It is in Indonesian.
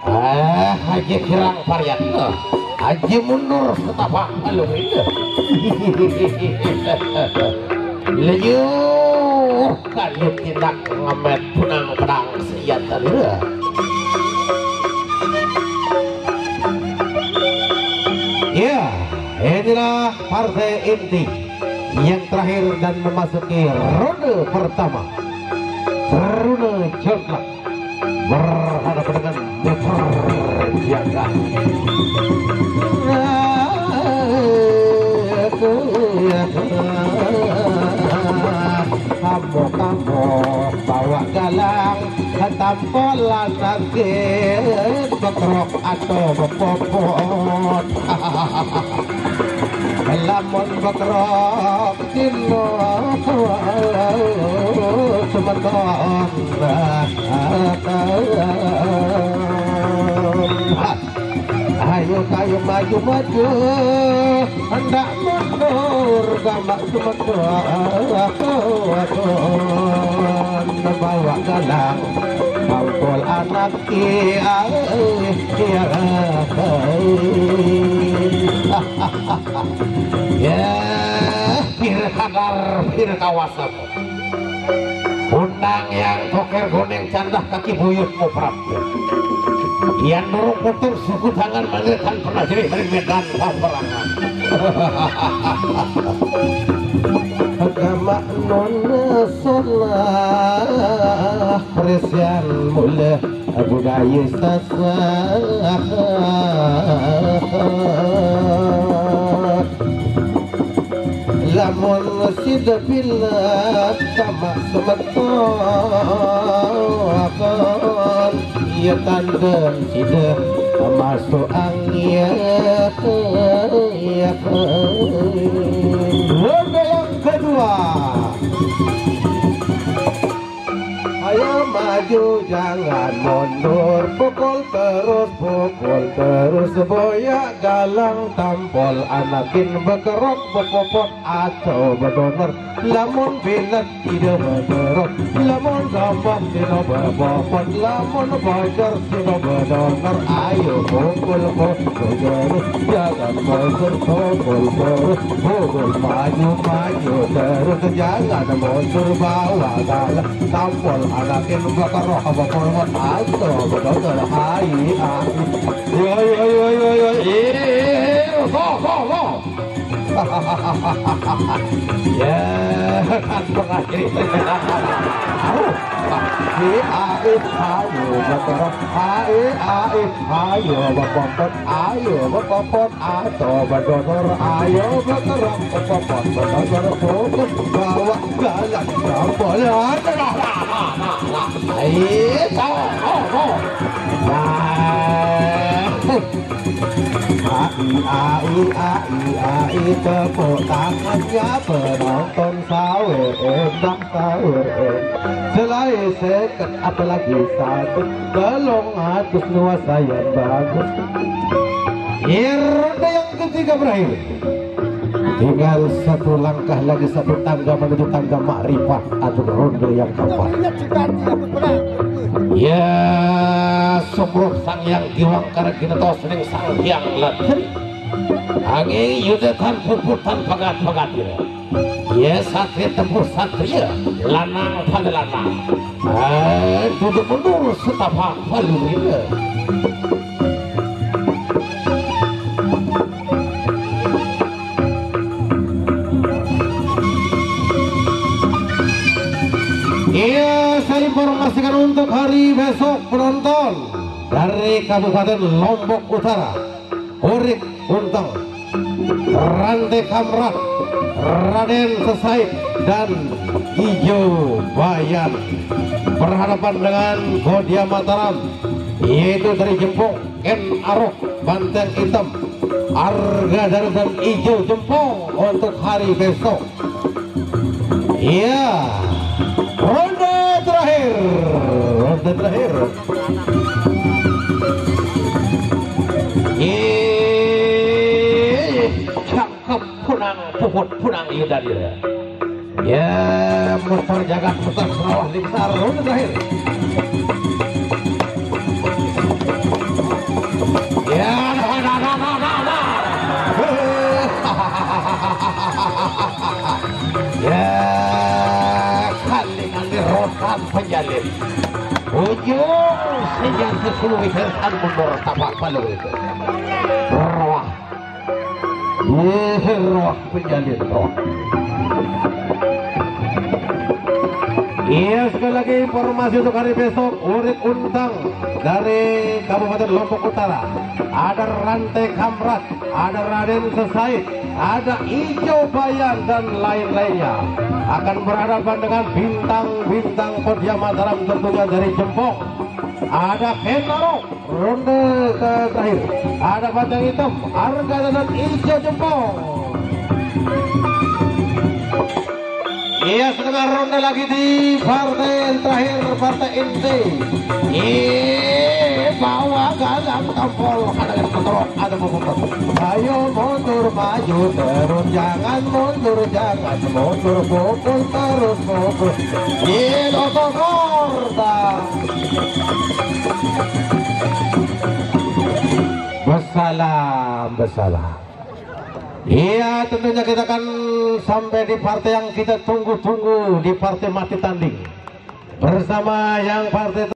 Haji kirang varian Haji mundur setapak alung itu lejur kali tindak ngamet punang pedang siat tadi ya. Inilah partai inti yang terakhir dan memasuki ronde pertama, ronde jonglak berhadapan dengan Jaga. Kamu bawa galang tampolan sakit bekerok atau bepopot lamun bekerok dino semeton ayo kayu maju hendak mundur gamak semeton bawa galang tampol anak ya pir kadar pir kawasan undang yang toker goneng candah kaki buyut ngoprap yang dorong putur suku tangan manggilkan pernah jadi dari medan peperangan agama non salah presian mulai budaya sasah lamun sida bila sama semeton ia tandem sida masuk angin ronde yang kedua. Ayo maju jangan mundur, pukul terus boya galang tampol anakin bekerok bepopot atau bedonor lamun bilet tidak berderok lamun gampang tidak bepopot lamun bocor tidak bedonor ayo pukul terus jangan mundur pukul maju terus jangan mundur bawa galang tampol anakin bekerok bepopot atau bedonor ayo ya kan pengakhir ayo bepopot atau bedonor ayo bekerok bepopot bedonor fokus bawa galang tampol ai tepuk tangannya penonton sahur selain seket apalagi satu belum atus nuasa yang bagus. Ronde yang ketiga berakhir, tinggal satu langkah lagi, satu tangga menuju tangga makrifat atau ronde yang keempat. Ya sumruh sang yang giwang karena kita tahu sering sang yang letri angin yudetan puputan pagat-pagat ya satria tempur satria lanang pada lanang duduk mundur setapak palu ini iya. Saya informasikan untuk hari besok penonton dari Kabupaten Lombok Utara, Urik Untang, Rante Kamrat, Raden Sesaid dan Ijo Bayan berhadapan dengan Kodia Mataram, yaitu dari Jempong Ken Arok Banteng Hitam, Arga Daru dan Ijo Jempong untuk hari besok. Iya, ronde terakhir. Cakep punang yudan ya muter jagat muter sawah di besar ronde terakhir. Rosan penjalin ujung sejan sesuai hersan mundur tapak palu itu roh roh penjalin roh. Iya, sekali lagi informasi untuk hari besok, Urip Untang dari Kabupaten Lombok Utara, ada Rantai Kamrat, ada Raden Sesaid, ada Ijo Bayan dan lain-lainnya akan berhadapan dengan bintang-bintang Podium Mataram tentunya dari Jempong. Ada Kentaro ronde terakhir, ada Panjang Hitam, Arga dan Ijo Jempong. Iya, setengah ronde lagi di partai terakhir, partai inti. Bawa galang tampol kanan ketorok ada membuka. Ayo mundur maju terus, jangan mundur, jangan mundur, pukul terus pukul. Besalam. Iya, tentunya kita akan sampai di partai yang kita tunggu-tunggu, di partai mati tanding bersama yang partai